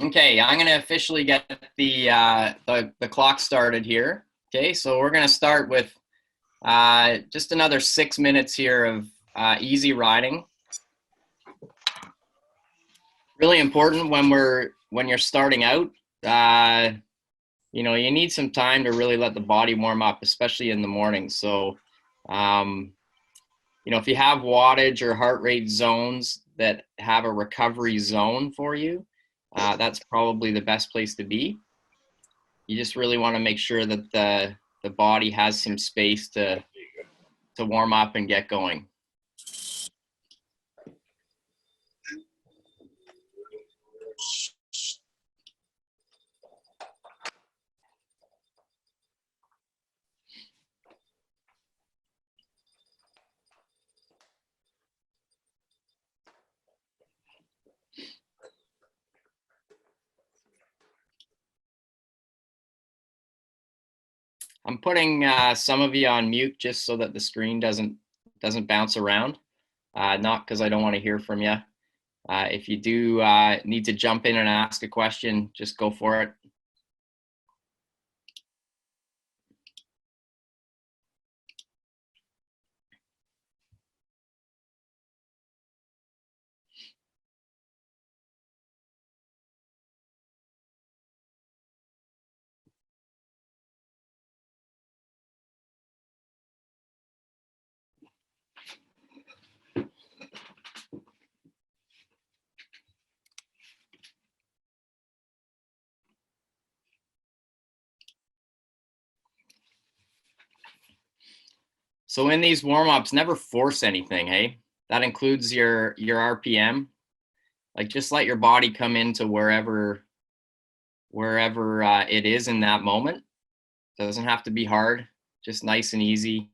Okay, I'm going to officially get the clock started here. Okay, so we're going to start with just another 6 minutes here of easy riding. Really important when you're starting out. You know, you need some time to really let the body warm up, especially in the morning. So, you know, if you have wattage or heart rate zones that have a recovery zone for you, that's probably the best place to be. You just really want to make sure that the body has some space to warm up and get going. I'm putting some of you on mute just so that the screen doesn't bounce around. Not because I don't want to hear from you. If you do need to jump in and ask a question, just go for it. So in these warm-ups, never force anything, hey? That includes your RPM. Like just let your body come into wherever it is in that moment. It doesn't have to be hard, just nice and easy.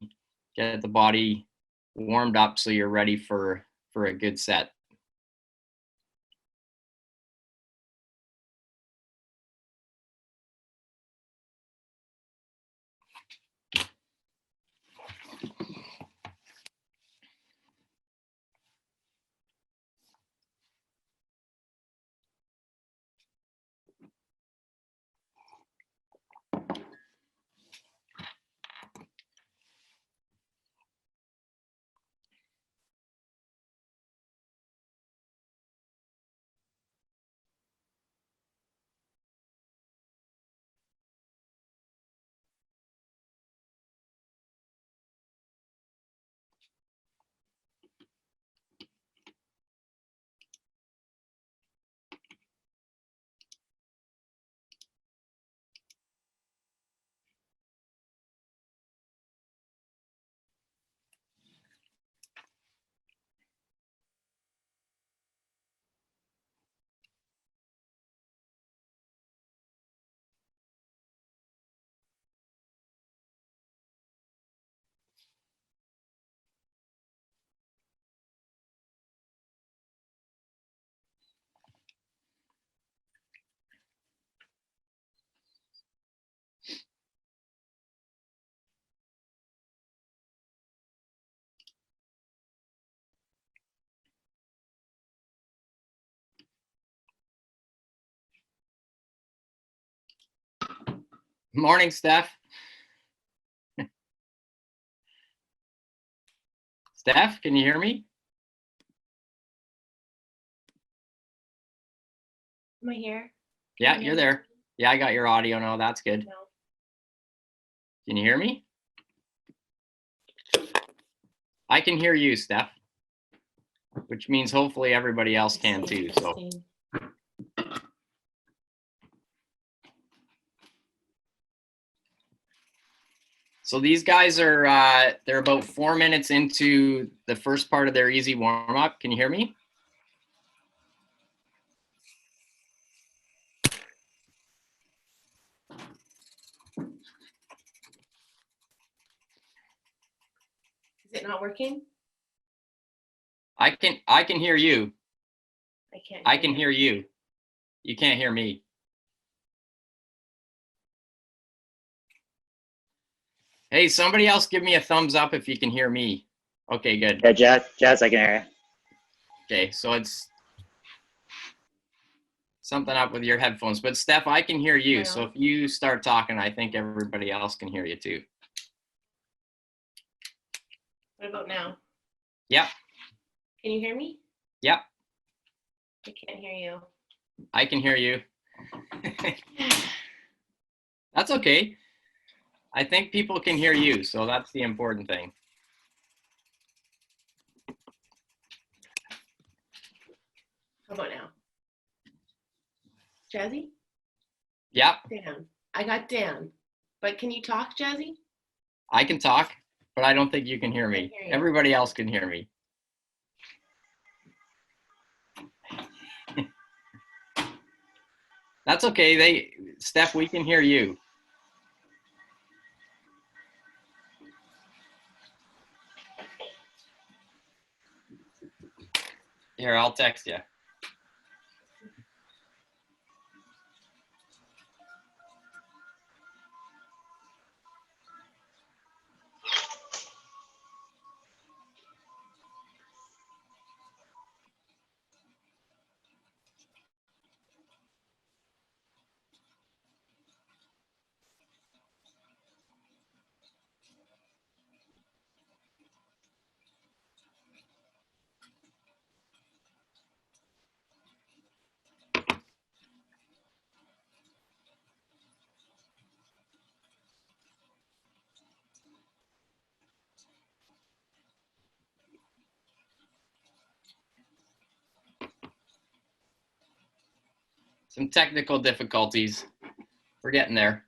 Get the body warmed up so you're ready for a good set. Morning, Steph. Steph, can you hear me? Am I here? Yeah, you're there. Yeah, I got your audio now. That's good. No. Can you hear me? I can hear you, Steph, which means hopefully everybody else can too. So these guys are they're about 4 minutes into the first part of their easy warm up. Can you hear me? Is it not working? I can hear you. I can't. I can hear you. You can't hear me. Hey, somebody else give me a thumbs up if you can hear me. Okay, good. Yeah, Jazz, I can hear you. Okay, so it's something up with your headphones. But Steph, I can hear you. Yeah. So if you start talking, I think everybody else can hear you too. What about now? Yep. Can you hear me? Yep. I can't hear you. I can hear you. That's okay. I think people can hear you, so that's the important thing. How about now? Jazzy? Yep. Dan. I got Dan. But can you talk, Jazzy? I can talk, but I don't think you can hear I me. can hear you. Everybody else can hear me. That's okay. Steph, we can hear you. Here, I'll text you. Some technical difficulties. We're getting there.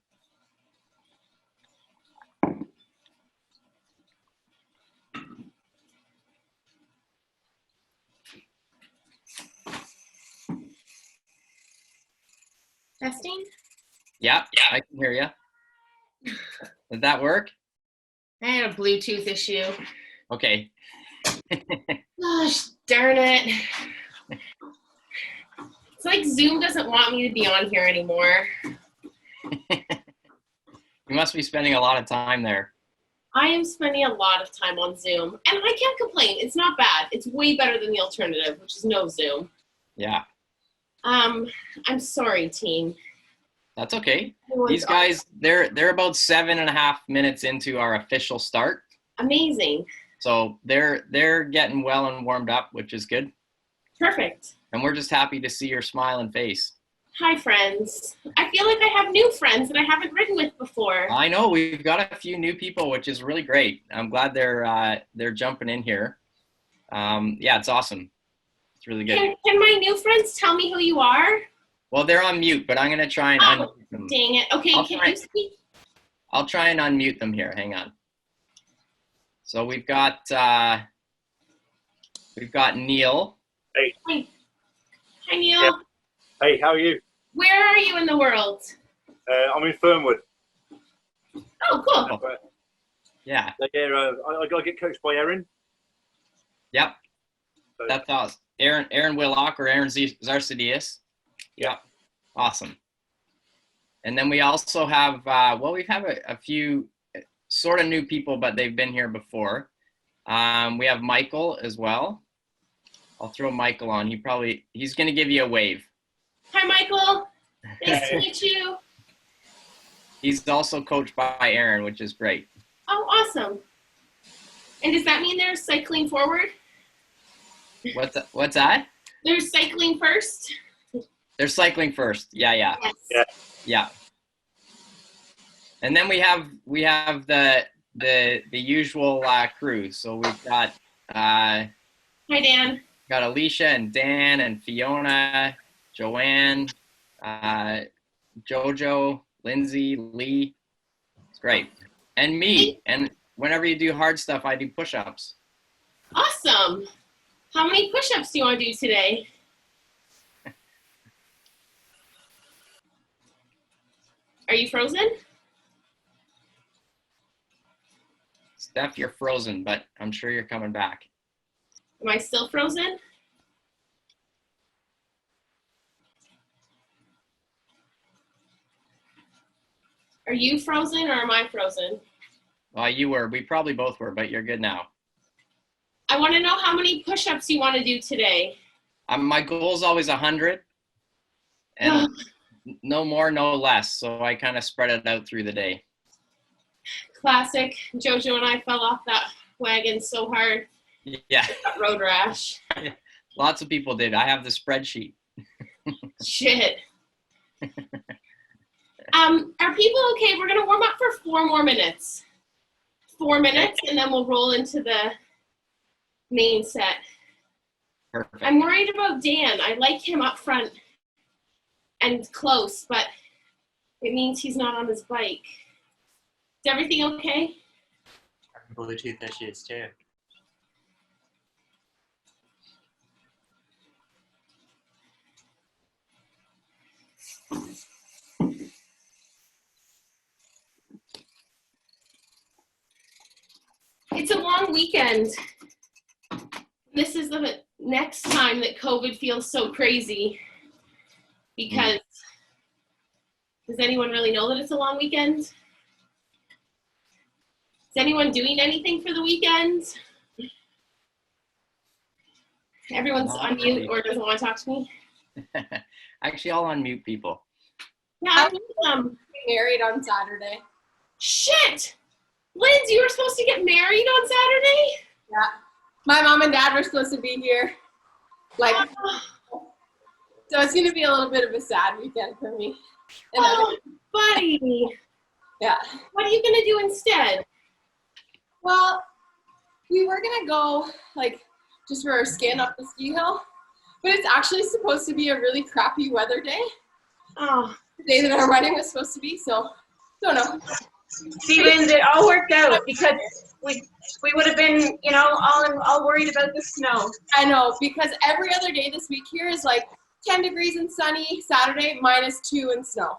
Testing? Yeah, I can hear you. Did that work? I had a Bluetooth issue. Okay. Gosh, darn it. It's like Zoom doesn't want me to be on here anymore. You must be spending a lot of time there. I am spending a lot of time on Zoom, and I can't complain. It's not bad. It's way better than the alternative, which is no Zoom. Yeah. I'm sorry, team. That's okay. These guys, they're about 7.5 minutes into our official start. Amazing. So they're getting well and warmed up, which is good. Perfect. And we're just happy to see your smiling face. Hi, friends. I feel like I have new friends that I haven't ridden with before. I know we've got a few new people, which is really great. I'm glad they're jumping in here. Yeah, it's awesome. It's really good. Can my new friends tell me who you are? Well, they're on mute, but I'm gonna try and unmute them. Dang it. Okay, can you speak? I'll try and unmute them here. Hang on. So we've got Neil. Hey. Hi, Neil. Yeah. Hey, how are you? Where are you in the world? I'm in Fernwood. Oh, cool. Yeah. Yeah, I got to get coached by Erin. Yep. So, That's us. Aaron Willock or Aaron Zarcidias. Yep. Awesome. And then we also have, we've had a few sort of new people, but they've been here before. We have Michael as well. I'll throw Michael on. He's going to give you a wave. Hi, Michael. Nice to meet you. He's also coached by Aaron, which is great. Oh, awesome. And does that mean they're cycling forward? What's that? They're cycling first? They're cycling first. Yeah. Yes. Yeah. And then we have the usual crew. So we've got Hi, Dan. got Alicia and Dan and Fiona, Joanne, Jojo, Lindsay, Lee. It's great. And me. And whenever you do hard stuff, I do push-ups. Awesome. How many push-ups do you want to do today? Are you frozen? Steph, you're frozen, but I'm sure you're coming back. Am I still frozen? Are you frozen or am I frozen? You were. We probably both were, but you're good now. I want to know how many push-ups you want to do today. My goal is always 100. and no more, no less. So I kind of spread it out through the day. Classic. Jojo and I fell off that wagon so hard. Yeah. Got road rash. Lots of people did. I have the spreadsheet. Shit. Are people okay? We're going to warm up for 4 more minutes. 4 minutes, and then we'll roll into the main set. Perfect. I'm worried about Dan. I like him up front and close, but it means he's not on his bike. Is everything okay? Bluetooth issues too. It's a long weekend. This is the next time that COVID feels so crazy because does anyone really know that it's a long weekend? Is anyone doing anything for the weekend? Everyone's Not on mute really. or doesn't want to talk to me. Actually, I'll unmute people. Yeah, I need them. Married on Saturday. Shit! Lindsay, you were supposed to get married on Saturday? Yeah. My mom and dad were supposed to be here. So it's going to be a little bit of a sad weekend for me. Oh, buddy. Yeah. What are you going to do instead? Well, we were going to go, just for our skin up the ski hill. But it's actually supposed to be a really crappy weather day. Oh, The day that our wedding was supposed to be, so don't know. See, Lindsay, it all worked out because we would have been, all worried about the snow. I know, because every other day this week here is 10 degrees and sunny, Saturday -2 and snow.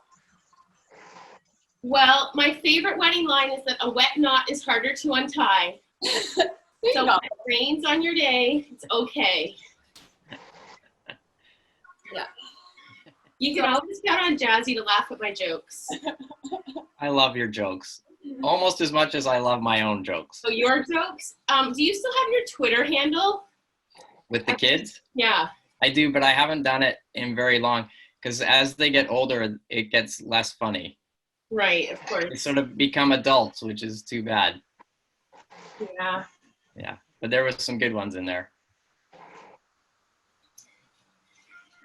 well, my favorite wedding line is that a wet knot is harder to untie. There you So go. if it rains on your day, it's okay. Yeah. You can always count on Jazzy to laugh at my jokes. I love your jokes. Almost as much as I love my own jokes. So your jokes, do you still have your Twitter handle? With the kids? Yeah. I do, but I haven't done it in very long because as they get older, it gets less funny. Right, of They course. sort of become adults, which is too bad. Yeah. Yeah, but there was some good ones in there.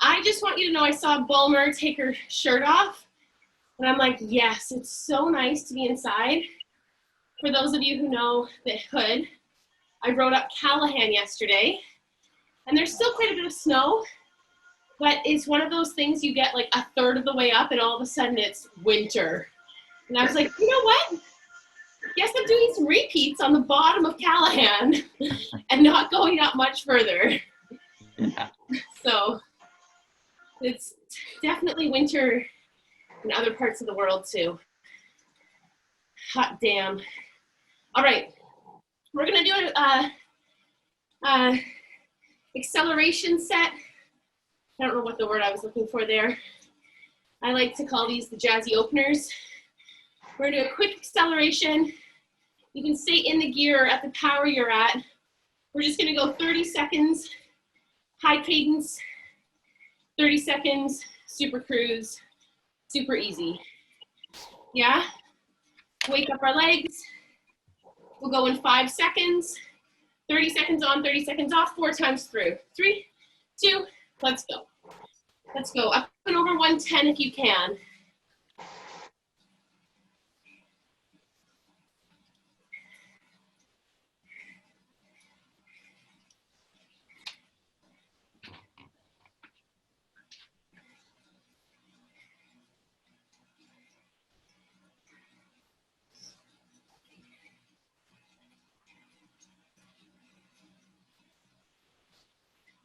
I just want you to know I saw Bulmer take her shirt off. And I'm like, yes, it's so nice to be inside. For those of you who know the hood, I rode up Callahan yesterday. And there's still quite a bit of snow. But it's one of those things you get a third of the way up and all of a sudden it's winter. And I was like, you know what? Guess I'm doing some repeats on the bottom of Callahan and not going up much further. Yeah. So it's definitely winter in other parts of the world too. Hot damn. All right, we're gonna do a acceleration set. I don't know what the word I was looking for there. I like to call these the jazzy openers. We're gonna do a quick acceleration. You can stay in the gear at the power you're at. We're just gonna go 30 seconds, high cadence, 30 seconds, super cruise, super easy. Yeah? Wake up our legs. We'll go in 5 seconds, 30 seconds on, 30 seconds off, 4 times through. 3, 2, let's go. Let's go. Up and over 110 if you can.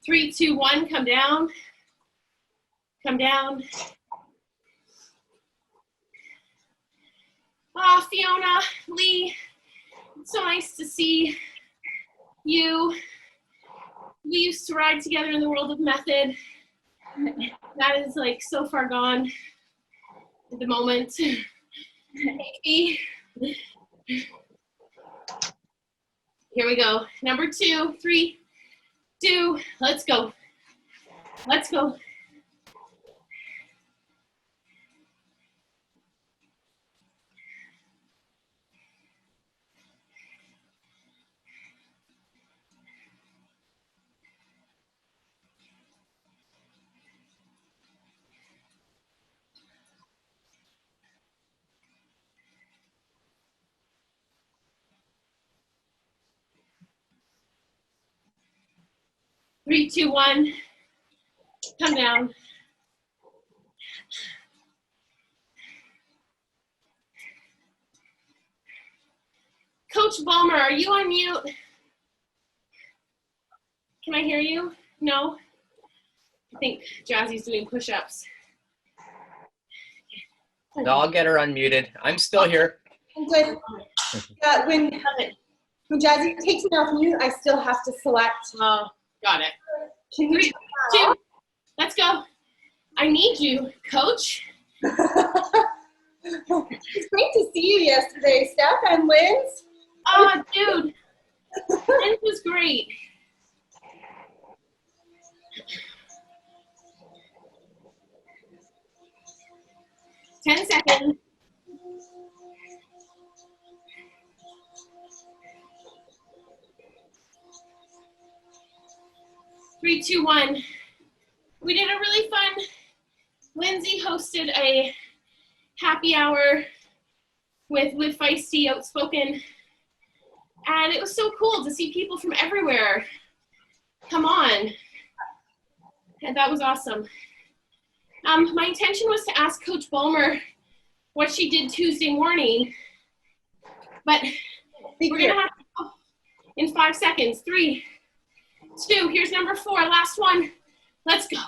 Three, two, one, come down. Come down. Oh, Fiona, Lee, it's so nice to see you. We used to ride together in the world of method. That is so far gone at the moment. Amy. Here we go. Number 2, 3, 2, let's go. Let's go. 3, 2, 1. Come down. Coach Balmer, are you on mute? Can I hear you? No? I think Jazzy's doing push-ups. No, I'll get her unmuted. I'm still here. I'm good. When Jazzy takes me off mute, I still have to select. Oh, got it. Can you 3, 2, let's go. I need you, coach. It's great to see you yesterday, Steph and Linz. Oh, dude. This was great. Ten seconds. Three, two, one. We did a really fun. Lindsay hosted a happy hour with Live Feisty Outspoken, and it was so cool to see people from everywhere come on, and that was awesome. My intention was to ask Coach Balmer what she did Tuesday morning, but we're gonna have to go in 5 seconds. 3, 2, here's number 4, last one. Let's go.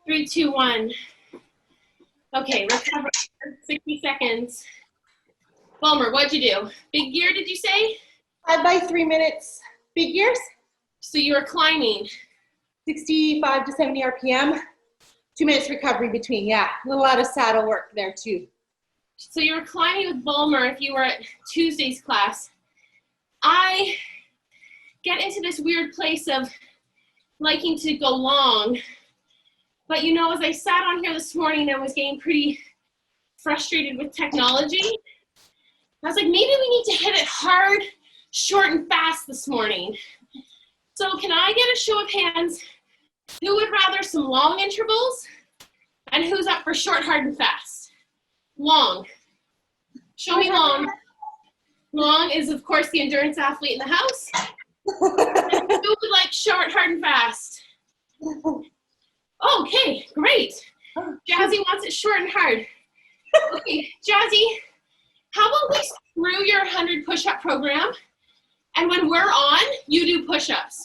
Three, 2, 1. Okay, recover. 60 seconds. Balmer, what'd you do? Big gear, did you say? 5 by 3 minutes. Big gears, So you were climbing. 65 to 70 RPM. 2 minutes recovery between, yeah. A little out of saddle work there too. So you were climbing with Balmer if you were at Tuesday's class. I get into this weird place of liking to go long. But you know, as I sat on here this morning, I was getting pretty frustrated with technology. I was like, maybe we need to hit it hard, short, and fast this morning. So can I get a show of hands? Who would rather some long intervals? And who's up for short, hard, and fast? Long. Show me long. Long is, of course, the endurance athlete in the house. And who would like short, hard, and fast? Okay, great. Jazzy wants it short and hard. Okay, Jazzy, how about we screw your 100 push-up program, and when we're on, you do push-ups.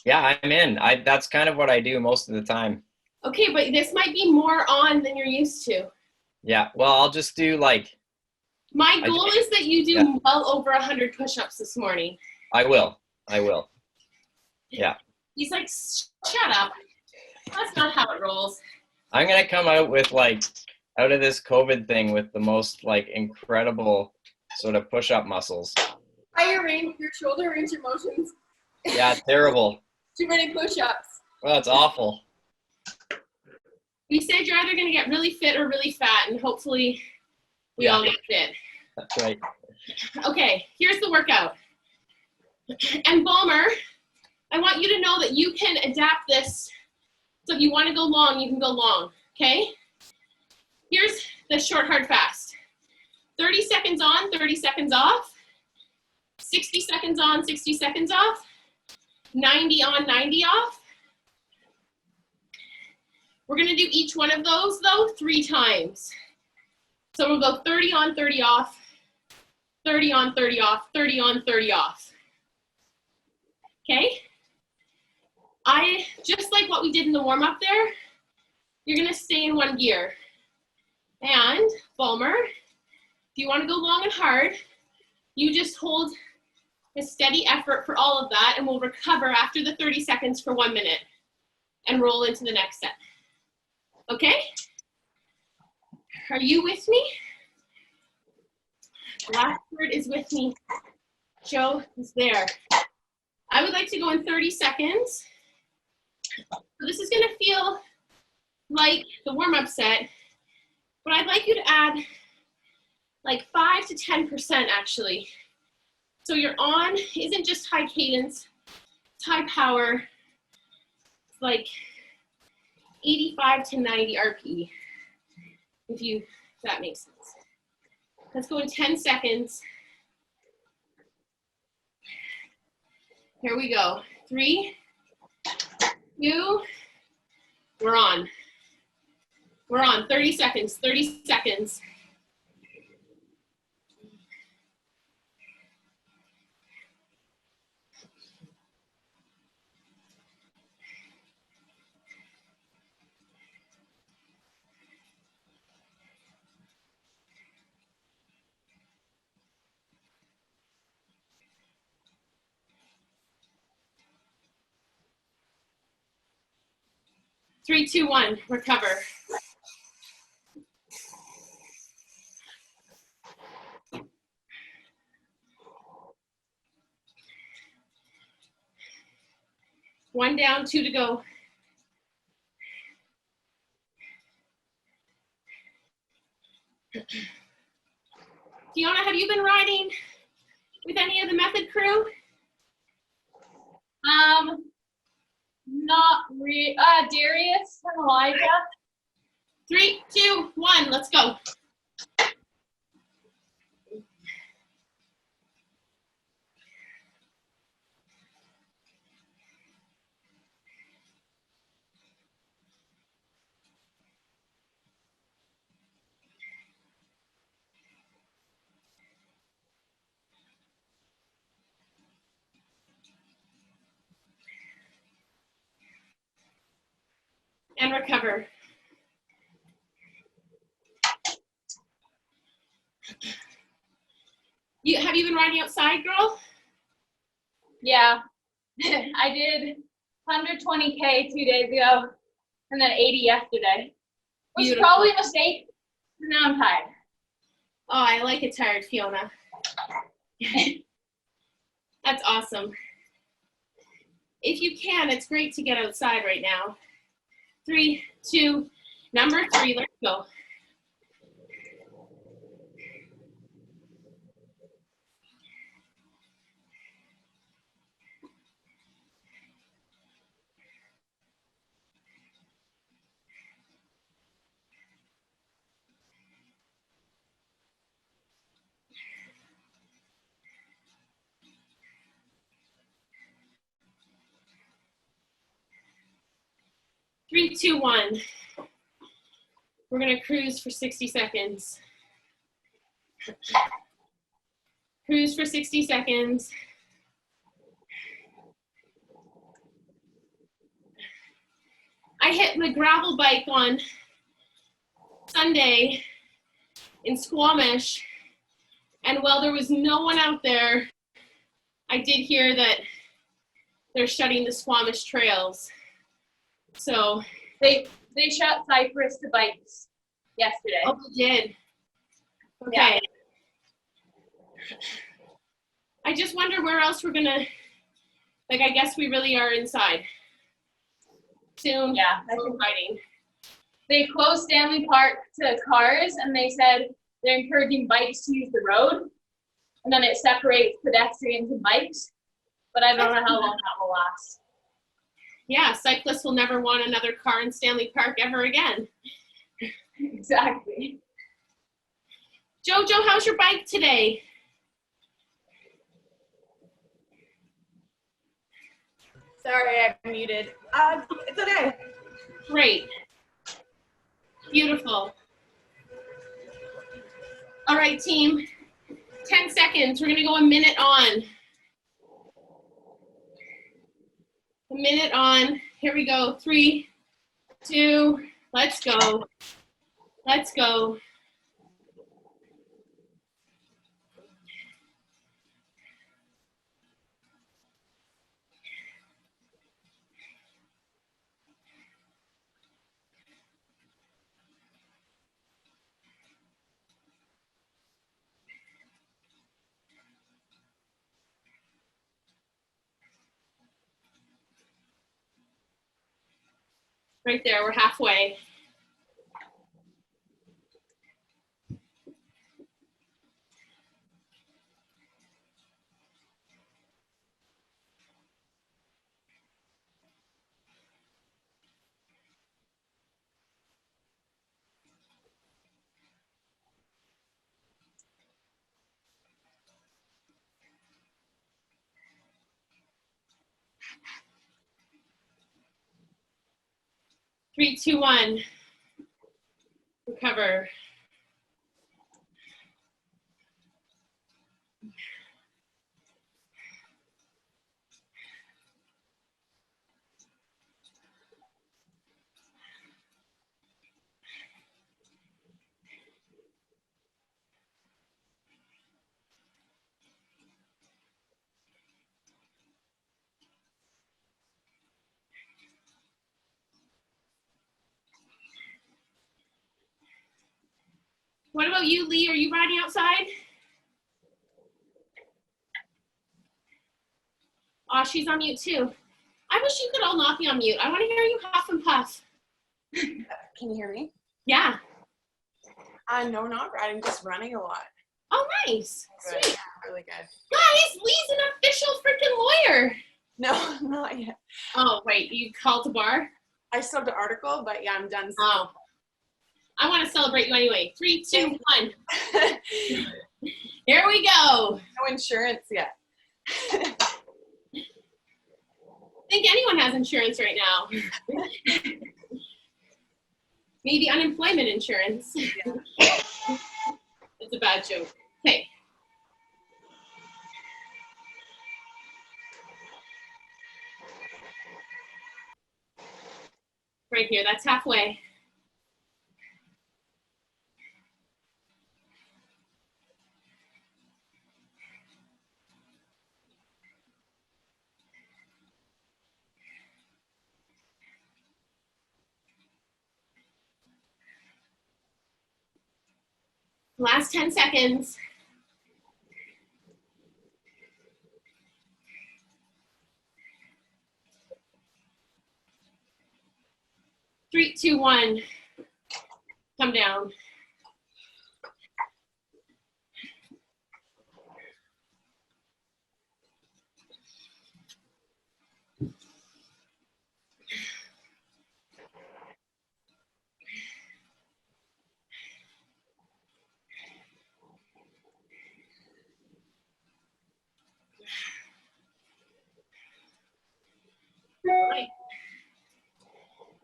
Yeah, I'm in. That's kind of what I do most of the time. Okay, but this might be more on than you're used to. Yeah, well, I'll just do like, My goal is that you do well over 100 push-ups this morning. I will. Yeah. He's like, shut up. That's not how it rolls. I'm going to come out with like, out of this COVID thing with the most like incredible sort of push-up muscles. Higher range, your shoulder range of motions. Yeah, terrible. Too many push-ups. Well, it's awful. You said you're either going to get really fit or really fat, and hopefully we all get fit. That's right. Okay, here's the workout. And Balmer, I want you to know that you can adapt this. So if you want to go long, you can go long, okay? Here's the short, hard, fast. 30 seconds on, 30 seconds off. 60 seconds on, 60 seconds off. 90 on, 90 off. We're going to do each one of those, though, 3 times. So we'll go 30 on, 30 off. 30 on, 30 off. 30 on, 30 off. Okay? Just like what we did in the warm-up there, you're going to stay in one gear. And, Balmer, if you want to go long and hard, you just hold a steady effort for all of that, and we'll recover after the 30 seconds for 1 minute and roll into the next set. Okay? Are you with me? Blackbird is with me. Joe is there. I would like to go in 30 seconds. So this is going like the warm-up set, but I'd like you to add like 5 to 10% actually. So your on isn't just high cadence, it's high power. It's like 85 to 90 RP, if that makes sense. Let's go in 10 seconds. Here we go. 3, 2, we're on. We're on, 30 seconds, 30 seconds. Three, two, one, recover. One down, 2 to go. Fiona, have you been riding with any of the method crew? Not really. Darius and Elijah. 3, 2, 1, let's go. And recover. Have you been riding outside, girl? Yeah. I did 120K 2 days ago and then 80 yesterday. Which is Beautiful. probably a mistake. Now I'm tired. Oh, I like it tired, Fiona. That's awesome. If you can, it's great to get outside right now. 3, 2, number 3, let's go. Three, two, one. We're gonna cruise for 60 seconds. Cruise for 60 seconds. I hit my gravel bike on Sunday in Squamish, and while there was no one out there, I did hear that they're shutting the Squamish trails. So They shut Cypress to bikes yesterday. oh, they did. Okay. Yeah. I just wonder where else we're gonna, like, I guess we really are inside. Soon, Yeah. we're riding. They closed Stanley Park to cars and they said they're encouraging bikes to use the road. And then it separates pedestrians and bikes. But I don't know how long that will last. Yeah, cyclists will never want another car in Stanley Park ever again. Exactly. Jojo, how's your bike today? Sorry, I'm muted. It's okay. Great. Beautiful. All right, team. 10 seconds. We're going to go a minute on. A minute on. Here we go. 3, 2, let's go. Let's go. Right there, we're halfway. Three, two, one. Recover. What about you, Lee? Are you riding outside? Oh, she's on mute too. I wish you could all not be on mute. I want to hear you huff and puff. Can you hear me? Yeah. No, not riding, just running a lot. Oh, nice. Good. Sweet. Really good. Guys, Lee's an official freaking lawyer. No, not yet. Oh, wait, you called the bar? I still have the article, but yeah, I'm done. Oh. I want to celebrate you anyway. 3, 2, 1. Here we go. No insurance yet. I think anyone has insurance right now. Maybe unemployment insurance. Yeah. It's a bad joke. Okay. Right here, that's halfway. Last 10 seconds. Three, two, one. Come down. All right.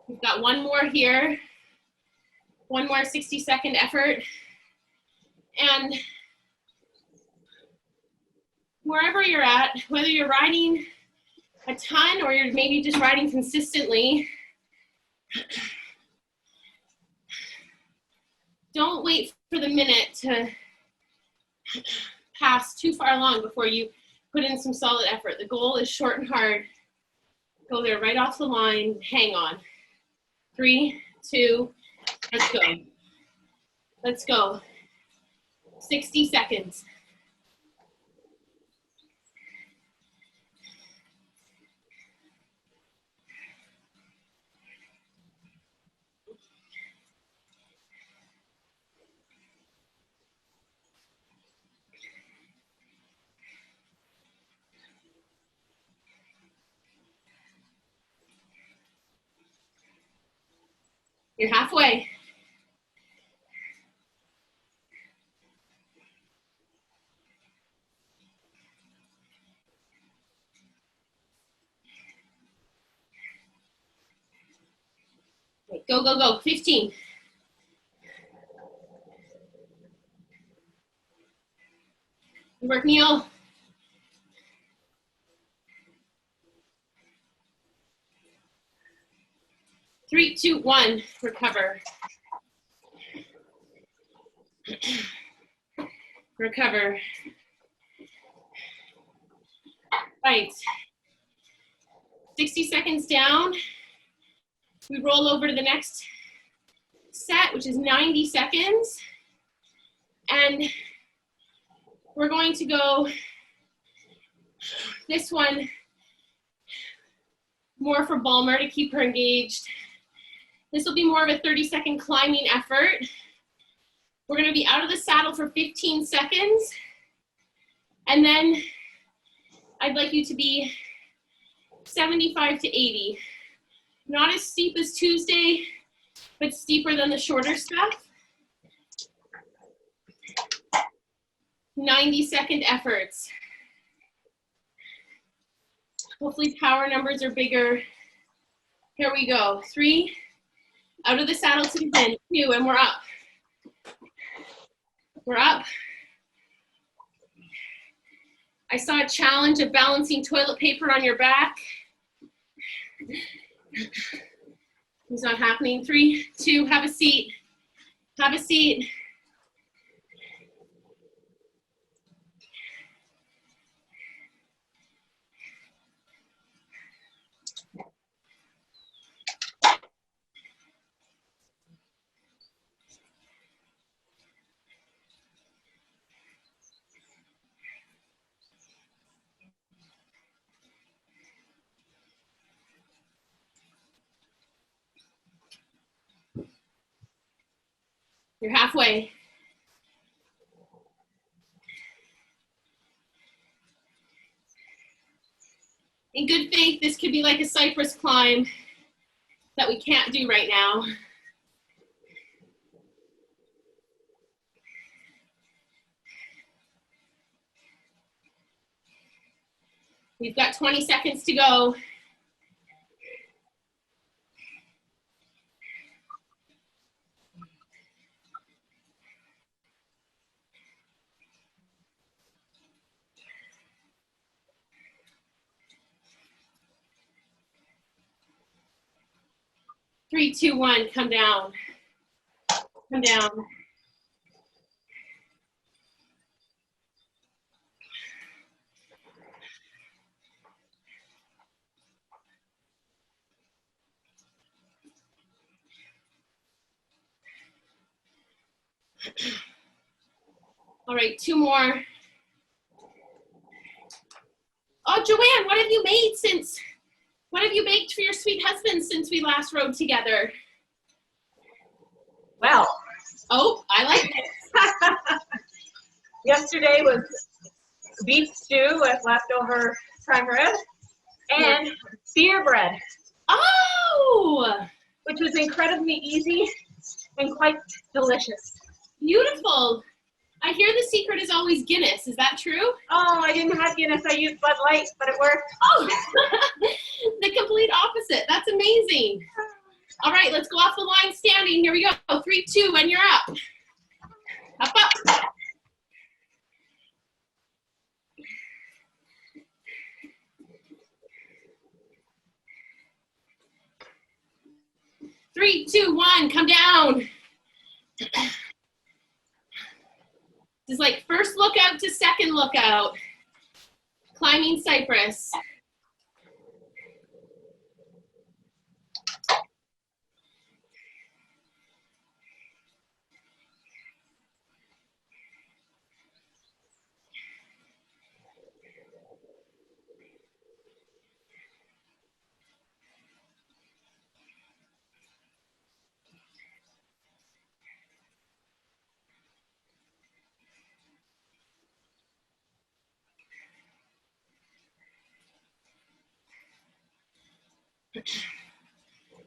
We've got one more here. One more 60-second effort. And wherever you're at, whether you're riding a ton or you're maybe just riding consistently, don't wait for the minute to pass too far along before you put in some solid effort. The goal is short and hard. Go there right off the line. Hang on. 3, 2, let's go. Let's go. 60 seconds. You're halfway. Go, go, go. 15. Good work, Neil. Three, two, one. Recover. Recover. Right. 60 seconds down. We roll over to the next set, which is 90 seconds. And we're going to go this one more for Balmer to keep her engaged. This will be more of a 30-second climbing effort. We're going to be out of the saddle for 15 seconds. And then I'd like you to be 75 to 80. Not as steep as Tuesday, but steeper than the shorter stuff. 90-second efforts. Hopefully power numbers are bigger. Here we go. 3, out of the saddle to the pin. 2, and we're up. We're up. I saw a challenge of balancing toilet paper on your back. It's not happening. 3, 2, have a seat. Have a seat. You're halfway. In good faith, this could be like a cypress climb that we can't do right now. We've got 20 seconds to go. Three, two, one, come down. Come down. All right, 2 more. Oh, Joanne, what have you made since, what have you baked for your sweet husband since we last rode together? Well, Oh, I like it. yesterday was beef stew with leftover prime rib and beer bread, Oh, which was incredibly easy and quite delicious. beautiful. I hear the secret is always Guinness. Is that true? Oh, I didn't have Guinness. I used Bud Light, but it worked. Oh, the complete opposite. That's amazing. All right, let's go off the line standing. Here we go. 3, 2, and you're up. Up, up. Three, two, one, come down. This is like first lookout to second lookout. Climbing cypress. All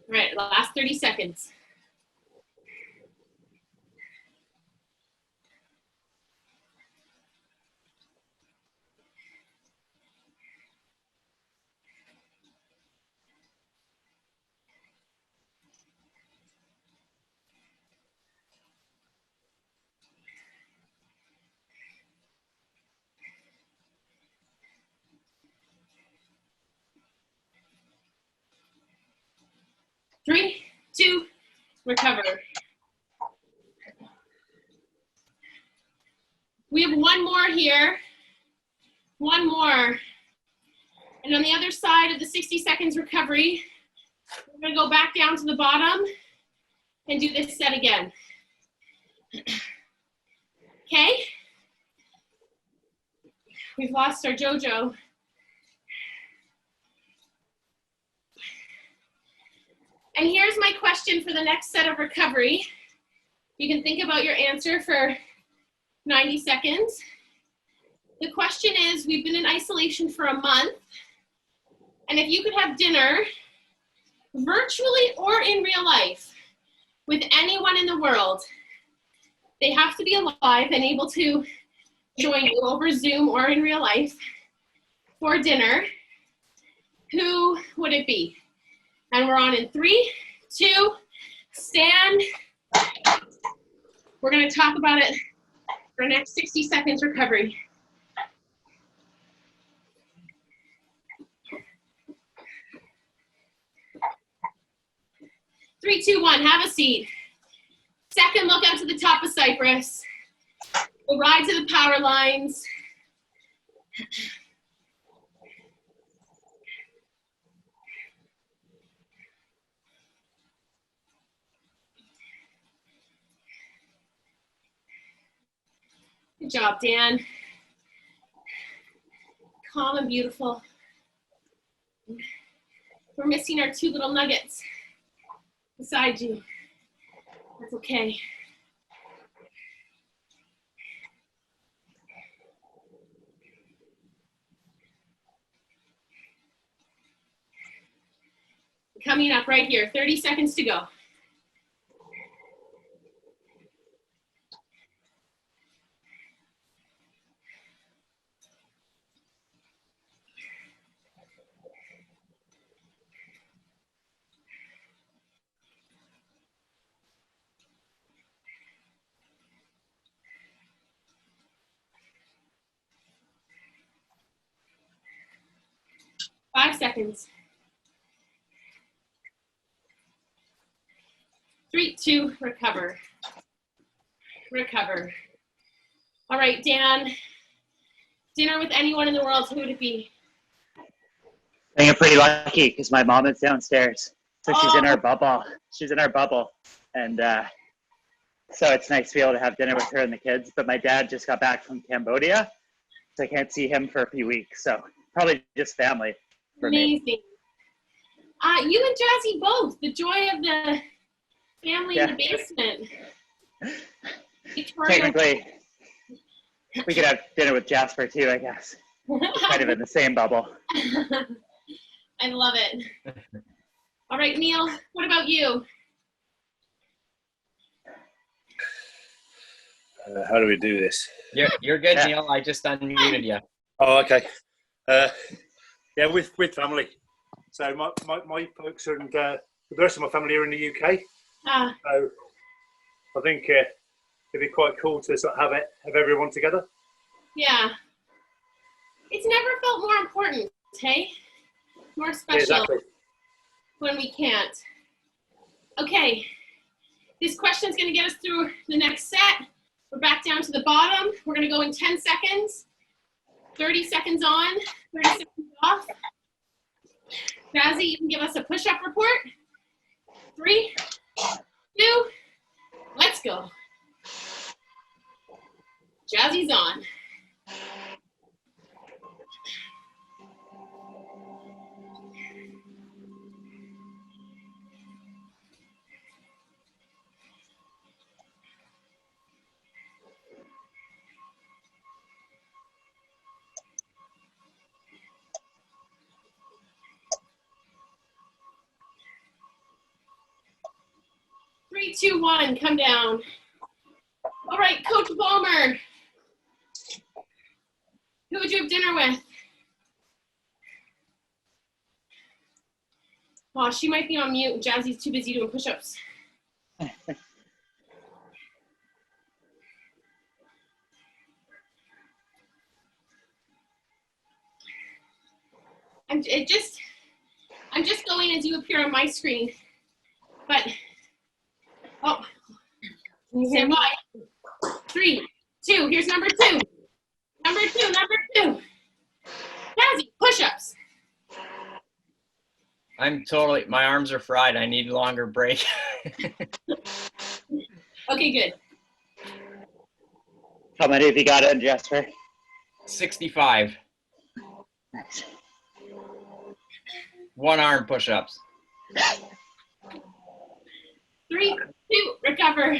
right, last 30 seconds. Three, two, recover. We have one more here. One more. And on the other side of the 60 seconds recovery, we're gonna go back down to the bottom and do this set again. Okay? We've lost our JoJo. And here's my question for the next set of recovery. You can think about your answer for 90 seconds. The question is, we've been in isolation for a month, and if you could have dinner, virtually or in real life, with anyone in the world, they have to be alive and able to join you over Zoom or in real life for dinner, Who would it be? And we're on in 3, 2, stand. We're going to talk about it for the next 60 seconds recovery. Three, two, one, have a seat. Second look out to the top of Cypress. We'll ride to the power lines. Good job, Dan. Calm and beautiful. We're missing our 2 little nuggets beside you. That's okay. Coming up right here, 30 seconds to go. Five seconds. 3, 2, recover. Recover. All right, Dan, dinner with anyone in the world, who would it be? I think I'm pretty lucky because my mom is downstairs. So she's in Oh. our bubble. She's in our bubble. And so it's nice to be able to have dinner with her and the kids. But my dad just got back from Cambodia, so I can't see him for a few weeks. So probably just family for me. Amazing. You and Jazzy both, the joy of the family in the basement. Victoria. Technically, we could have dinner with Jasper too, I guess. Kind of in the same bubble. I love it. All right, Neil, what about you? How do we do this? You're good, Yeah. Neil. I just unmuted you. Oh, okay. Yeah, with family. So my folks and the rest of my family are in the UK. So I think it'd be quite cool to sort of have everyone together. Yeah. It's never felt more important, hey? More special Exactly. when we can't. Okay. This question's going to get us through the next set. We're back down to the bottom. We're going to go in 10 seconds. 30 seconds on, 30 seconds off. Jazzy, you can give us a push-up report. 3, 2, let's go. Jazzy's on. Three, two, one, come down. All right, Coach Ballmer. Who would you have dinner with? Oh, she might be on mute. Jazzy's too busy doing push-ups. I'm just going as you appear on my screen. But, oh, stand by. 3, 2, here's number 2. Number 2. Jazzy, push-ups. My arms are fried. I need a longer break. Okay, good. How many have you got in, Jasper? 65. Nice. 1 arm push-ups. 3, 2, recover.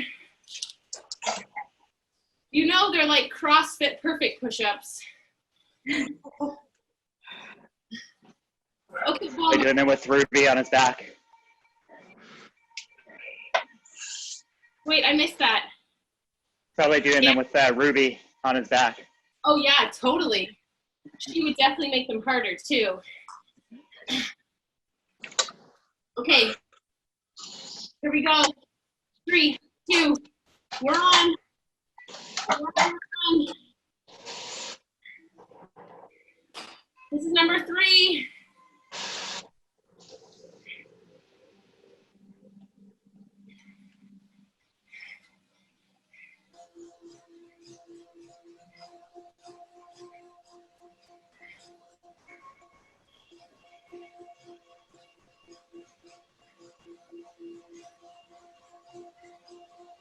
You know they're like CrossFit perfect push-ups. Okay, We're well, doing them with Ruby on his back. wait, I missed that. Probably doing them with Ruby on his back. Oh yeah, totally. She would definitely make them harder too. Okay. Here we go. 3, 2, we're on. We're on. This is number 3.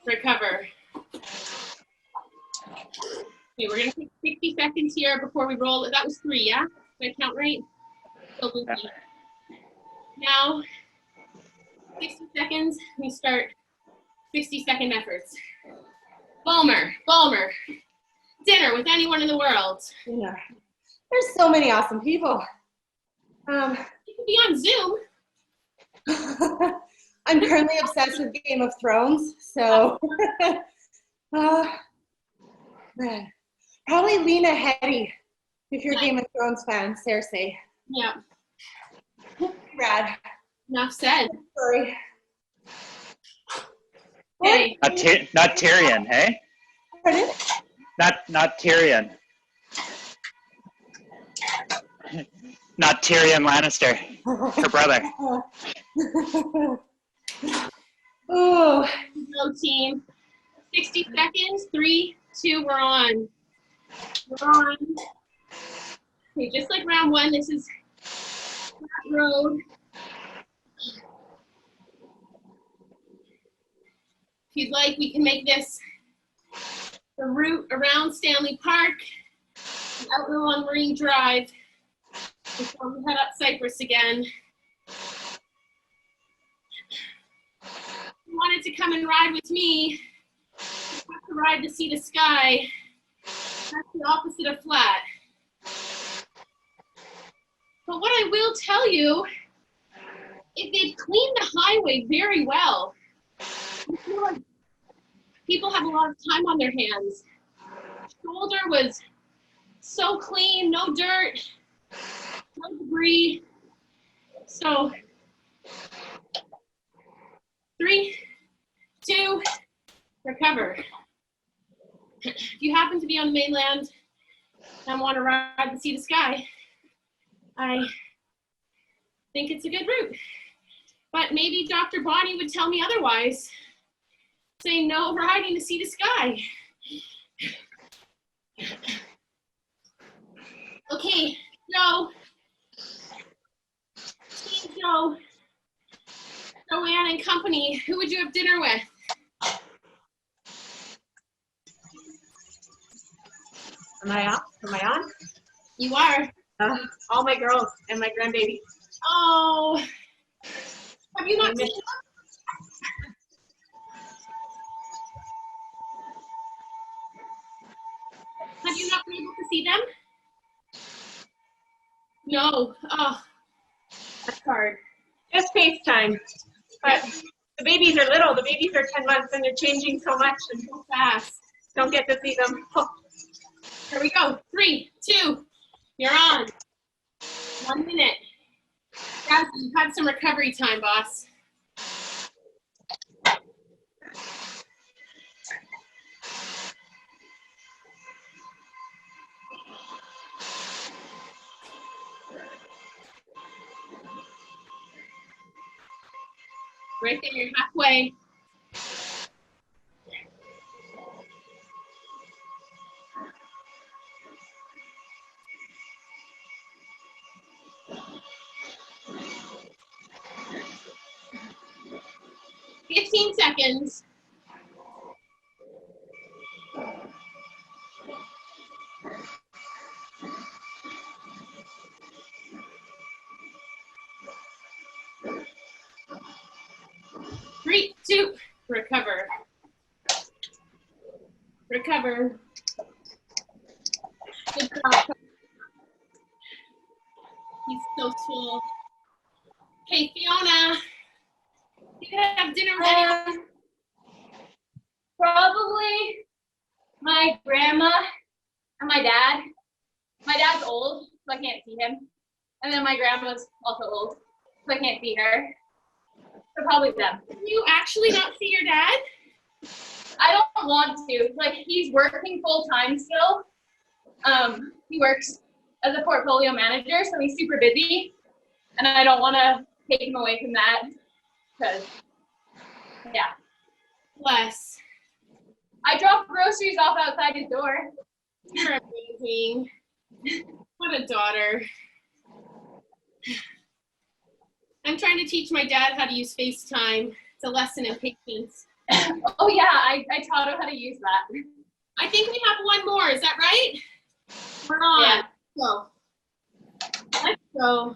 Recover. Okay, we're gonna take 60 seconds here before we roll. That was 3, yeah? Did I count right? Still loopy. Now, 60 seconds, we start 60-second efforts. Balmer, dinner with anyone in the world. Yeah. There's so many awesome people. You can be on Zoom. I'm currently obsessed with Game of Thrones, so man. Probably Lena Headey, if you're a Game of Thrones fan, seriously. Yeah. Rad. Enough said. Sorry. Okay. Not Tyrion, hey? Pardon? Not Tyrion. Not Tyrion Lannister, her brother. Oh, Go team. 60 seconds. 3, 2, we're on. We're on. Okay, just like round 1, this is flat road. If you'd like, we can make this the route around Stanley Park, out on Marine Drive, before we head up Cypress again. If you wanted to come and ride with me, you have to ride to see the sky. That's the opposite of flat. But what I will tell you, they've cleaned the highway very well. I feel like people have a lot of time on their hands. Shoulder was so clean, no dirt, no debris. So 3, 2, recover. If you happen to be on the mainland and want to ride to see the sky, I think it's a good route. But maybe Dr. Bonnie would tell me otherwise, saying no riding to see the sky. Okay, Joe. Team Joe. Joanne and company, who would you have dinner with? Am I on? Am I on? You are. All my girls and my grandbaby. Oh. Have you not seen them? Have you not been able to see them? No. Oh, that's hard. Just FaceTime. But the babies are little. The babies are 10 months and they're changing so much and so fast. Don't get to see them. Oh. Here we go. 3, 2, you're on. 1 minute. Guys, you've had some recovery time, boss. Right there, you're halfway. Fifteen seconds. Three, 2, recover. Recover. Good job. He's so cool. Hey, Fiona. You can have dinner with anyone. Probably my grandma and my dad. My dad's old, so I can't see him. And then my grandma's also old, so I can't see her. So probably them. Can you actually not see your dad? I don't want to. Like, he's working full time still. He works as a portfolio manager, so he's super busy. And I don't want to take him away from that because, yeah. Bless. I drop groceries off outside his door. You're amazing. What a daughter. I'm trying to teach my dad how to use FaceTime. It's a lesson in patience. Oh yeah, I taught him how to use that. I think we have one more. Is that right? We're on. Yeah. So, let's go.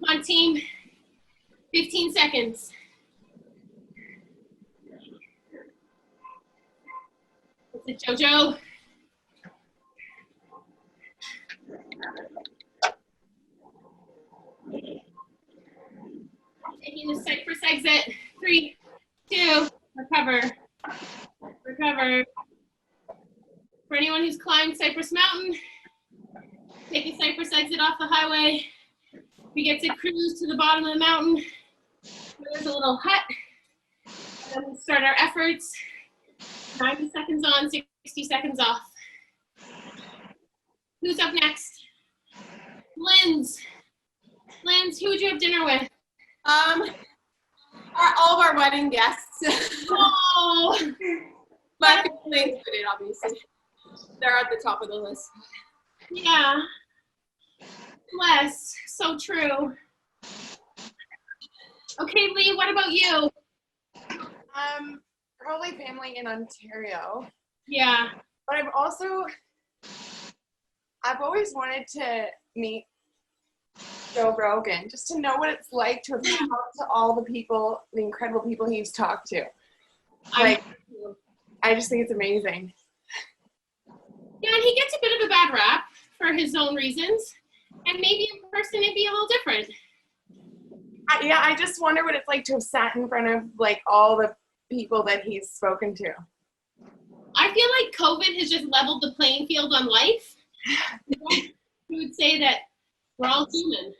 Come on, team. 15 seconds. That's it, JoJo. Taking the Cypress exit. 3, 2, recover. Recover. For anyone who's climbed Cypress Mountain, take the Cypress exit off the highway. We get to cruise to the bottom of the mountain. There's a little hut. And then we start our efforts. 90 seconds on, 60 seconds off. Who's up next? Linz. Linz, who would you have dinner with? All of our wedding guests. Oh, My family included, obviously. They're at the top of the list. yeah. Bless. So true. Okay, Lee, what about you? Probably family in Ontario. Yeah. But I've always wanted to meet Joe Rogan, just to know what it's like to have talked to all the incredible people he's talked to. Like, I just think it's amazing. Yeah, and he gets a bit of a bad rap for his own reasons. And maybe in person it'd be a little different. I just wonder what it's like to have sat in front of like all the people that he's spoken to. I feel like COVID has just leveled the playing field on life. You would say that we're all human.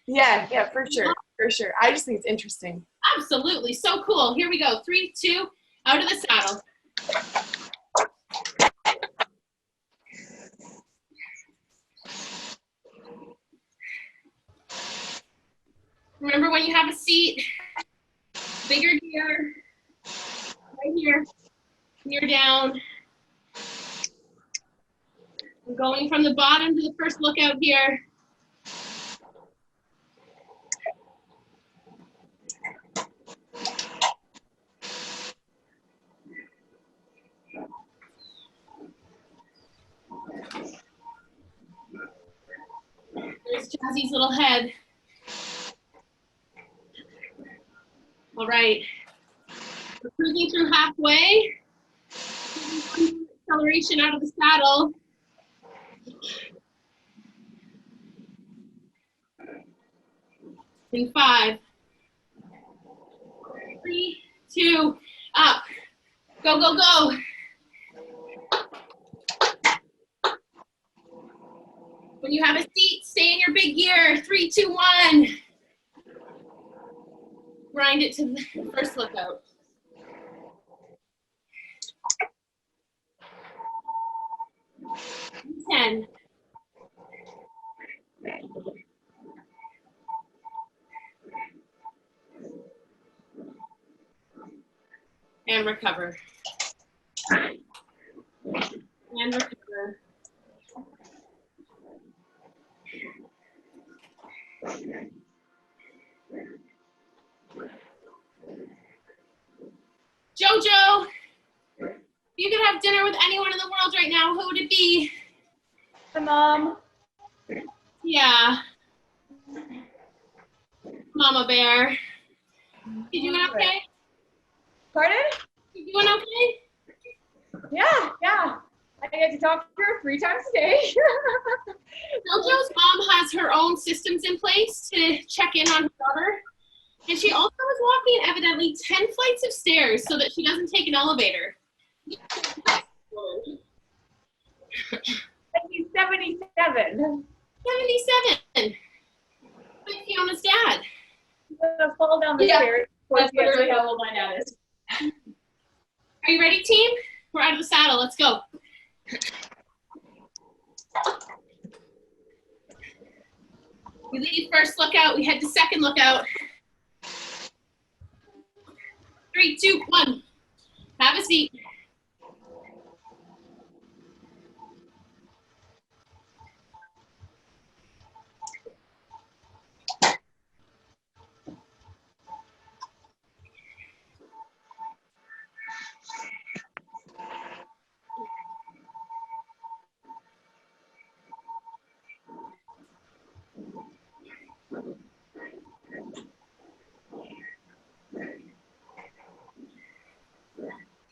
Yeah, for sure. I just think it's interesting. Absolutely. So cool. Here we go. 3, 2, out of the saddle. Remember, when you have a seat, bigger gear, right here, gear down. I'm going from the bottom to the first lookout here. There's Jazzy's little head. All right. We're cruising through halfway. Acceleration out of the saddle. In 5, 3, 2, up. Go, go, go. When you have a seat, stay in your big gear. 3, 2, 1. Grind it to the first lookout. Ten. And recover. And recover. JoJo, if you could have dinner with anyone in the world right now, who would it be? My mom. Yeah. Mama Bear. You doing okay? Pardon? You doing okay? Yeah. I get to talk to her 3 times a day. Jojo's mom has her own systems in place to check in on her daughter. And she also is walking evidently 10 flights of stairs so that she doesn't take an elevator. And he's 77. 77. Like Fiona's dad. He's gonna fall down the Yeah. stairs. That's literally how old my dad is. Are you ready, team? We're out of the saddle. Let's go. We leave first lookout. We head to second lookout. 3, 2, 1. Have a seat.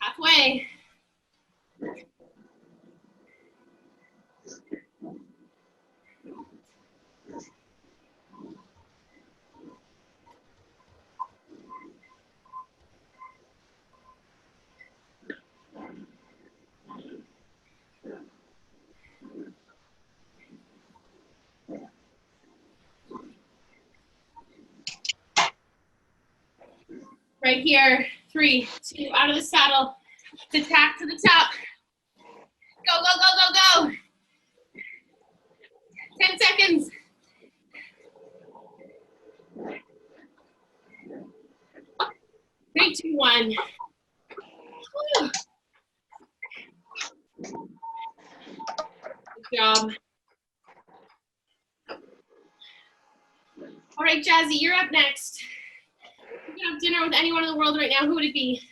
Halfway. Right here. 3, 2, out of the saddle. To tack to the top. Go, go, go, go, go. 10 seconds. 3, 2, 1. Whew. Good job. All right, Jazzy, you're up next. You can have dinner with anyone in the world right now. Who would it be?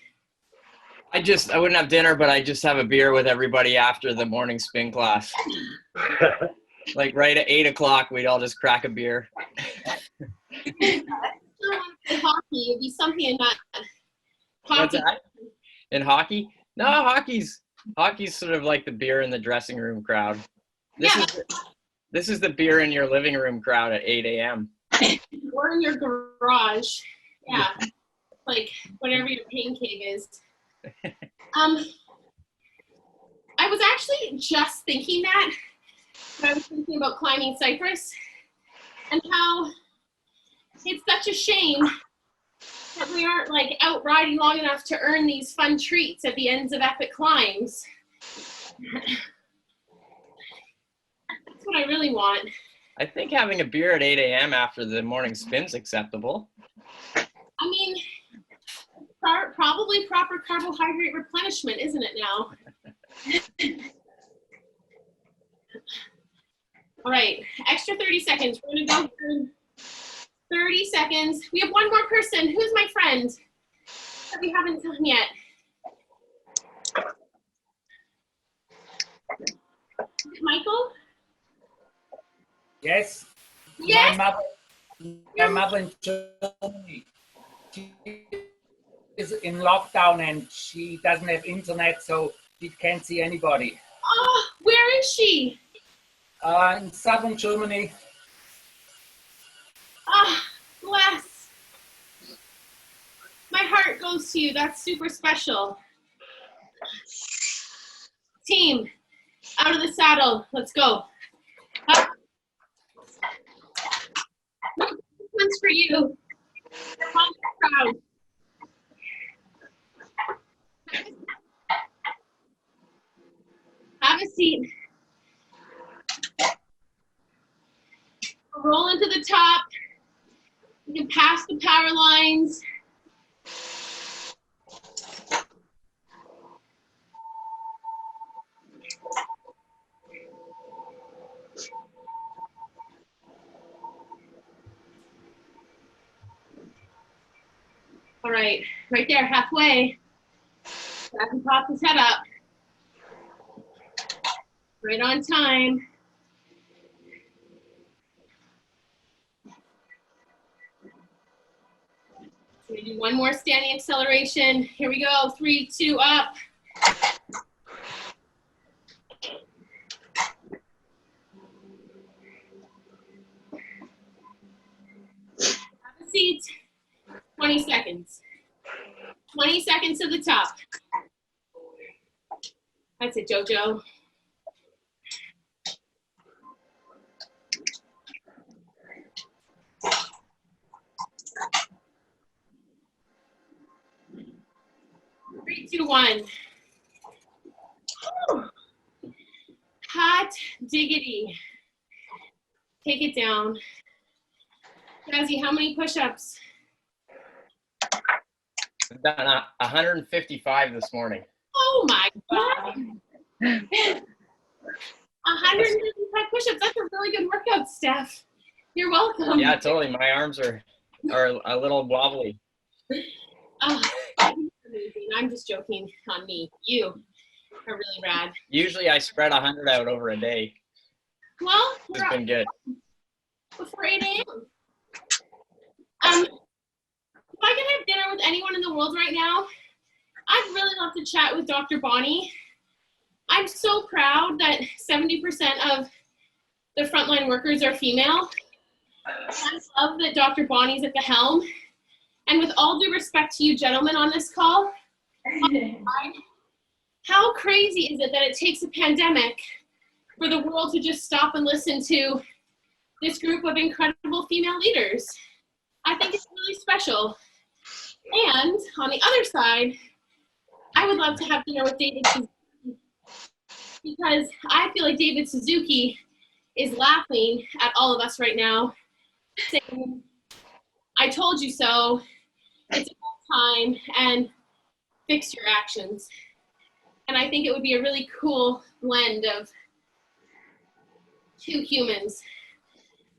I wouldn't have dinner, but I just have a beer with everybody after the morning spin class. Like right at 8 o'clock, we'd all just crack a beer. I still want to play hockey. It'd be something in that. What's Hockey. that? In hockey? No, hockey's sort of like the beer in the dressing room crowd. This is the beer in your living room crowd at 8 a.m. Or in your garage. Yeah. Like whatever your pain cave is. I was actually just thinking that when I was thinking about climbing Cypress and how it's such a shame that we aren't like out riding long enough to earn these fun treats at the ends of epic climbs. That's what I really want. I think having a beer at 8 a.m. after the morning spin's acceptable. I mean, probably proper carbohydrate replenishment, isn't it now? All right, extra 30 seconds. We're gonna go through 30 seconds. We have one more person. Who's my friend that we haven't done yet? Michael? Yes. Yes. My mother in Germany. She is in lockdown and she doesn't have internet, so she can't see anybody. Oh, where is she? In southern Germany. Ah, bless. My heart goes to you. That's super special. Team, out of the saddle. Let's go. Up. This one's for you. I'm on the crowd. Have a seat. Roll into the top. You can pass the power lines. All right, right there, halfway. I can pop his head up. Right on time. So we do one more standing acceleration. Here we go. 3, 2, up. Have a seat. 20 seconds. 20 seconds to the top. That's it, Jojo. Three, two, one. Whew. Hot diggity. Take it down. Jazzy, how many push-ups? I've done 155 this morning. Oh my God. 155 push-ups. That's a really good workout, Steph. You're welcome. Yeah, totally. My arms are a little wobbly. Oh, amazing. I'm just joking on me. You are really rad. Usually I spread 100 out over a day. Well, It's been good. Before 8 a.m. If I can have dinner with anyone in the world right now, I'd really love to chat with Dr. Bonnie. I'm so proud that 70% of the frontline workers are female. I love that Dr. Bonnie's at the helm. And with all due respect to you gentlemen on this call, how crazy is it that it takes a pandemic for the world to just stop and listen to this group of incredible female leaders? I think it's really special. And on the other side, I would love to have dinner with David Suzuki, because I feel like David Suzuki is laughing at all of us right now, saying, I told you so, it's about time, and fix your actions. And I think it would be a really cool blend of two humans,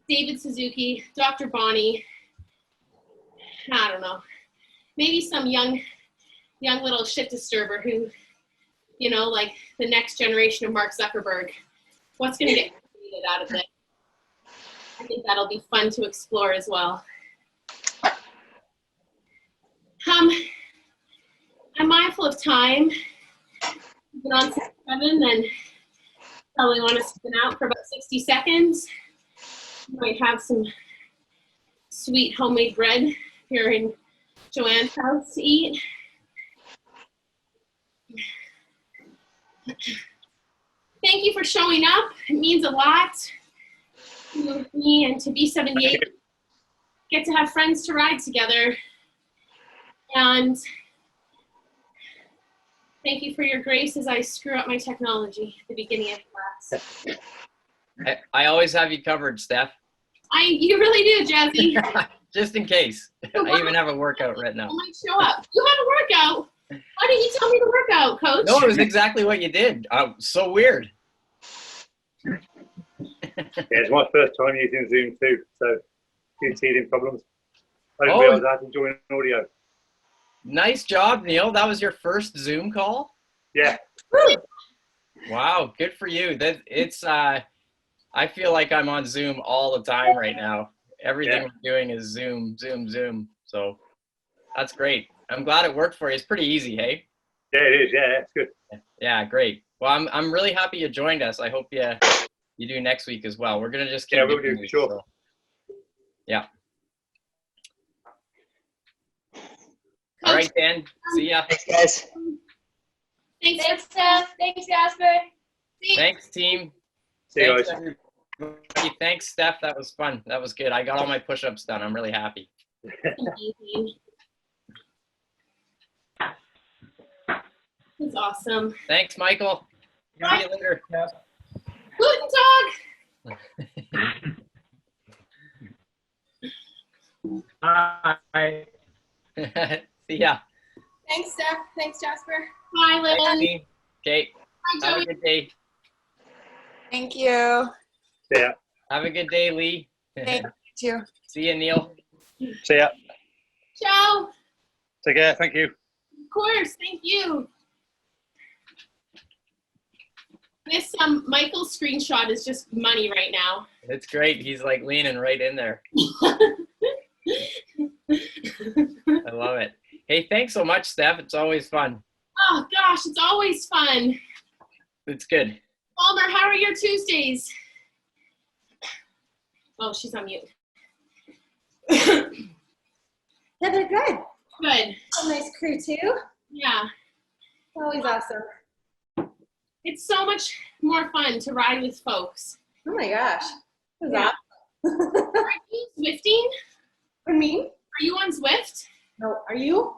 David Suzuki, Dr. Bonnie, I don't know, maybe some young little shit disturber who, you know, like the next generation of Mark Zuckerberg. What's going to get created out of it? I think that'll be fun to explore as well. I'm mindful of time. We've been on 7 and probably want to spin out for about 60 seconds. You might have some sweet homemade bread here in Joanne's house to eat. Thank you for showing up. It means a lot to me and to B78. Get to have friends to ride together. And thank you for your grace as I screw up my technology at the beginning of class. I always have you covered, Steph. You really do, Jazzy. Just in case. I even have a workout right now. I might show up. You have a workout? Why didn't you tell me the workout, Coach? No, it was exactly what you did. So weird. Yeah, it's my first time using Zoom too, so few teething problems. I didn't realize I had to join audio. Nice job, Neil. That was your first Zoom call? Yeah. Wow, good for you. I feel like I'm on Zoom all the time right now. Everything we're doing is Zoom. So that's great. I'm glad it worked for you. It's pretty easy, hey? Yeah, it is. Yeah, it's good. Yeah, great. Well, I'm really happy you joined us. I hope you do next week as well. We're gonna just keep we'll do, these, sure. So. Yeah. All right, Dan. See ya. Thanks, guys. Thanks, Steph. Thanks, Jasper. Thanks, team. See you Thanks, guys. everybody. Thanks, Steph. That was fun. That was good. I got all my push-ups done. I'm really happy. That's awesome. Thanks, Michael. See you later. Guten Tag. Bye. See ya. Thanks, Steph. Thanks, Jasper. Bye, Lynn. Okay. Bye, Have Joey. a good day. Thank you. See ya. Have a good day, Lee. Thank you too. See ya, Neil. See ya. Ciao. Take care. Thank you. Of course. Thank you. This Michael screenshot is just money right now. It's great. He's like leaning right in there. I love it. Hey, thanks so much, Steph. It's always fun. Oh gosh, it's always fun. It's good. Palmer, how are your Tuesdays? Oh, she's on mute. Yeah, they're good. Good. A nice crew too. Yeah. Always awesome. It's so much more fun to ride with folks. Oh my gosh. This is Yeah. awesome. Are you Zwifting? For me? Are you on Zwift? No. Are you?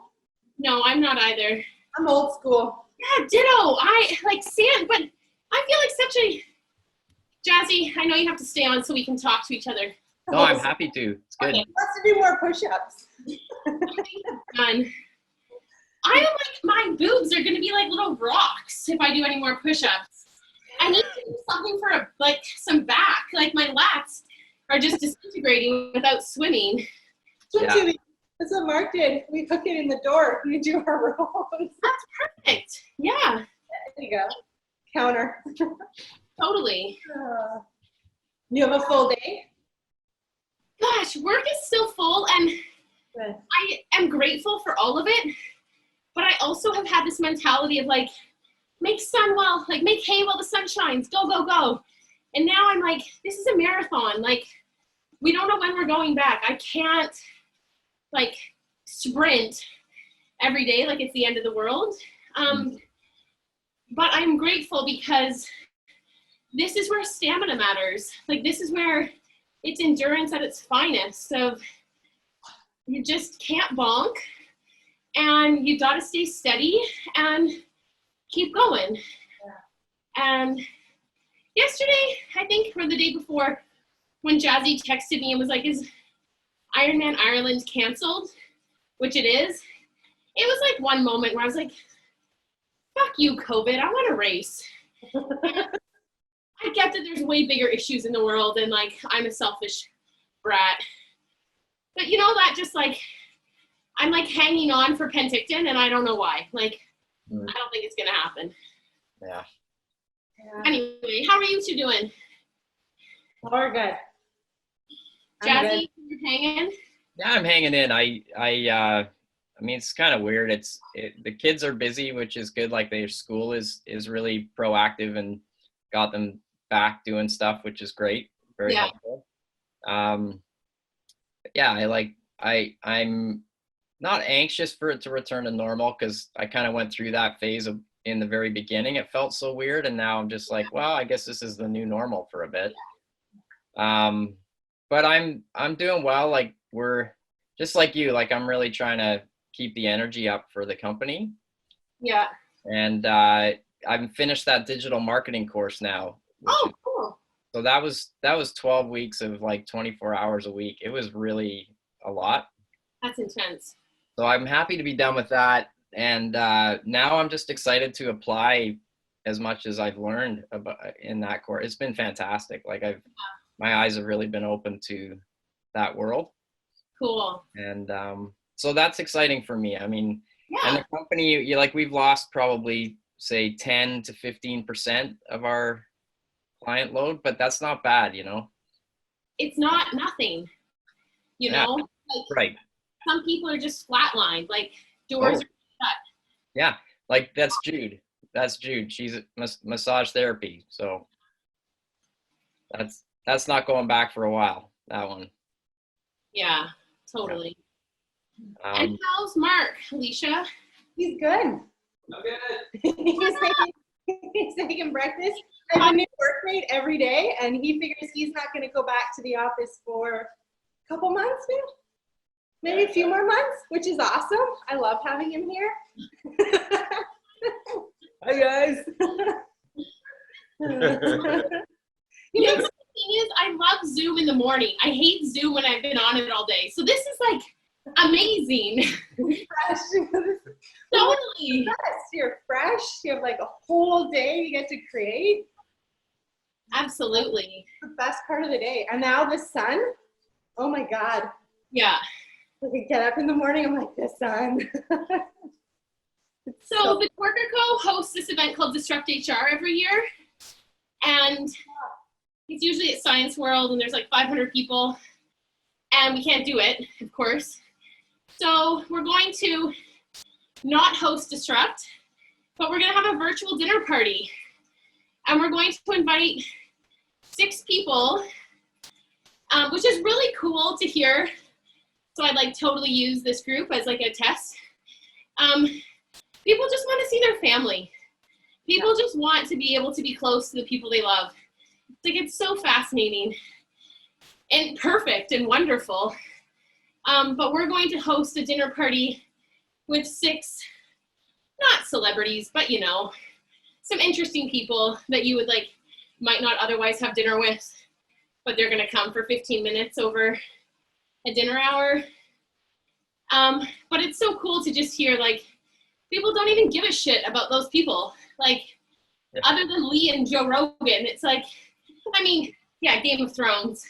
No, I'm not either. I'm old school. Yeah, ditto. I like sand, but I feel like such a Jazzy. I know you have to stay on so we can talk to each other. No, I'm happy to. It's good. Okay. Wants to do more push-ups. Done. I am like, my boobs are gonna be like little rocks if I do any more push-ups. I need to do something for like some back. Like my lats are just disintegrating without swimming. Swimsuit. That's what Mark did. We hook it in the door. We do our rolls. That's perfect. Yeah, There you go. Counter. totally. You have a full day? Gosh, work is still full and Good. I am grateful for all of it. But I also have had this mentality of like, make hay while the sun shines. Go, go, go. And now I'm like, this is a marathon. Like, we don't know when we're going back. I can't like sprint every day like it's the end of the world. But I'm grateful because this is where stamina matters. Like, this is where it's endurance at its finest. So you just can't bonk. And you got to stay steady and keep going. Yeah. And yesterday, I think, or the day before, when Jazzy texted me and was like, is Ironman Ireland canceled? Which it is. It was like one moment where I was like, fuck you, COVID. I want to race. I get that there's way bigger issues in the world and like I'm a selfish brat. But you know, that just like, I'm like hanging on for Penticton and I don't know why. Like, I don't think it's gonna happen. Yeah. Anyway, how are you two doing? We're good. Jazzy, you're hanging? Yeah, I'm hanging in. I mean, it's kind of weird. The kids are busy, which is good. Like their school is really proactive and got them back doing stuff, which is great. Very helpful. Yeah, I'm not anxious for it to return to normal because I kind of went through that phase in the very beginning. It felt so weird, and now I'm just like, well, I guess this is the new normal for a bit. But I'm doing well. Like, we're just like you. Like, I'm really trying to keep the energy up for the company. Yeah. And I've finished that digital marketing course now. Oh, cool. So that was 12 weeks of like 24 hours a week. It was really a lot. That's intense. So I'm happy to be done with that. And now I'm just excited to apply as much as I've learned in that course. It's been fantastic. Like my eyes have really been open to that world. Cool. And so that's exciting for me. I mean, and the company, we've lost probably say 10 to 15% of our client load, but that's not bad, you know? It's not nothing, you know? Like, right. Some people are just flatlined, like doors are shut. Yeah, like that's Jude. She's massage therapy. So that's not going back for a while, that one. Yeah, totally. And how's Mark, Alicia? He's good. Okay. He's taking breakfast. I have a new workmate every day, and he figures he's not going to go back to the office for a couple months now. Maybe a few more months, which is awesome. I love having him here. Hi, guys. You know, the thing is, I love Zoom in the morning. I hate Zoom when I've been on it all day. So this is like amazing. Fresh. Totally. Yes, you're fresh. You have like a whole day you get to create. Absolutely. It's the best part of the day. And now the sun. Oh my God. Yeah. I could get up in the morning. I'm like, the sun. So the Corker Co. hosts this event called Disrupt HR every year. And it's usually at Science World, and there's like 500 people. And we can't do it, of course. So we're going to not host Disrupt, but we're going to have a virtual dinner party. And we're going to invite 6 people, which is really cool to hear. So I'd like totally use this group as like a test. People just want to see their family. People just want to be able to be close to the people they love. It's so fascinating and perfect and wonderful. But we're going to host a dinner party with 6, not celebrities, but you know, some interesting people that you would like, might not otherwise have dinner with, but they're gonna come for 15 minutes over a dinner hour. But it's so cool to just hear like, people don't even give a shit about those people. Like, other than Lee and Joe Rogan, it's like, I mean, yeah, Game of Thrones,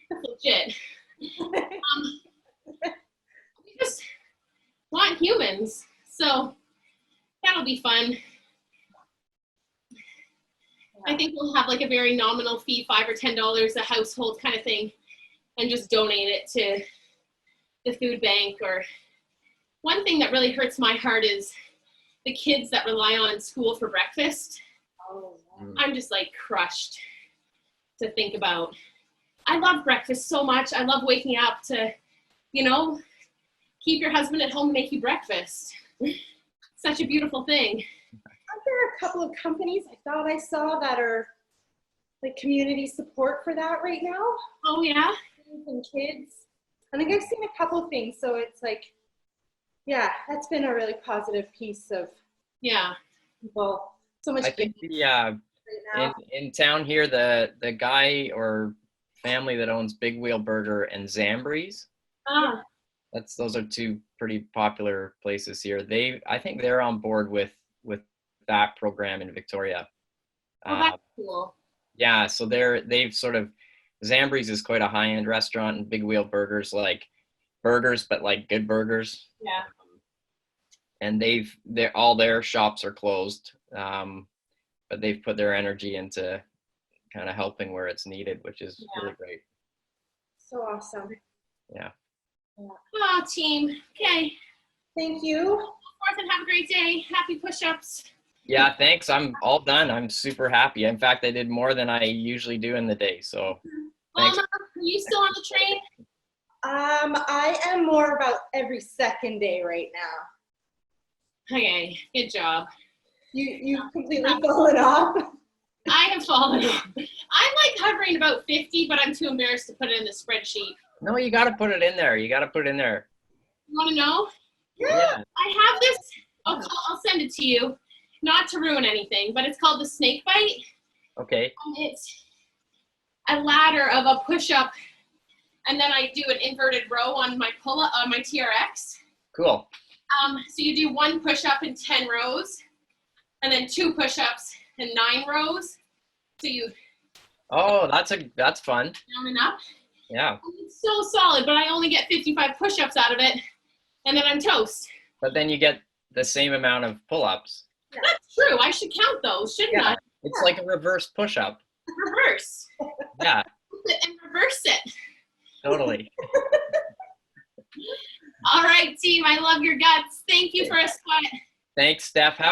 that's legit. We just want humans, so that'll be fun. I think we'll have like a very nominal fee, $5 or $10 a household kind of thing, and just donate it to the food bank. Or one thing that really hurts my heart is the kids that rely on school for breakfast. I'm just like crushed to think about. I love breakfast so much. I love waking up to, you know, keep your husband at home and make you breakfast. Such a beautiful thing. Aren't there a couple of companies I thought I saw that are like community support for that right now? Oh yeah? And kids. I think I've seen a couple things, so it's like, yeah, that's been a really positive piece of people. So much. I think right now. in town here, the guy or family that owns Big Wheel Burger and Zambri's. Those are 2 pretty popular places here. I think they're on board with that program in Victoria. Oh, that's cool. Yeah, so they've sort of, Zambri's is quite a high-end restaurant, and Big Wheel Burgers like burgers, but like good burgers. Yeah. And all their shops are closed, but they've put their energy into kind of helping where it's needed, which is really great. So awesome. Yeah. Oh, team. Okay. Thank you. Go forth and have a great day. Happy push-ups. Yeah, thanks. I'm all done. I'm super happy. In fact, I did more than I usually do in the day. So thanks. Mama, are you still on the train? I am more about every second day right now. Okay, good job. You've completely fallen off. I have fallen off. I'm like hovering about 50, but I'm too embarrassed to put it in the spreadsheet. No, you got to put it in there. You got to put it in there. You want to know? Yeah. I have this. I'll send it to you. Not to ruin anything, but it's called the snake bite. Okay. It's a ladder of a push-up, and then I do an inverted row on my pull-up on my TRX. Cool. So you do 1 push-up in 10 rows, and then 2 push-ups in 9 rows. So you. Oh, that's fun. Down and up. Yeah. It's so solid, but I only get 55 push-ups out of it, and then I'm toast. But then you get the same amount of pull-ups. That's true. I should count those, shouldn't I? It's like a reverse push-up. Reverse. Yeah. And reverse it. Totally. All right, team. I love your guts. Thank you for a sweat. Thanks, Steph. Have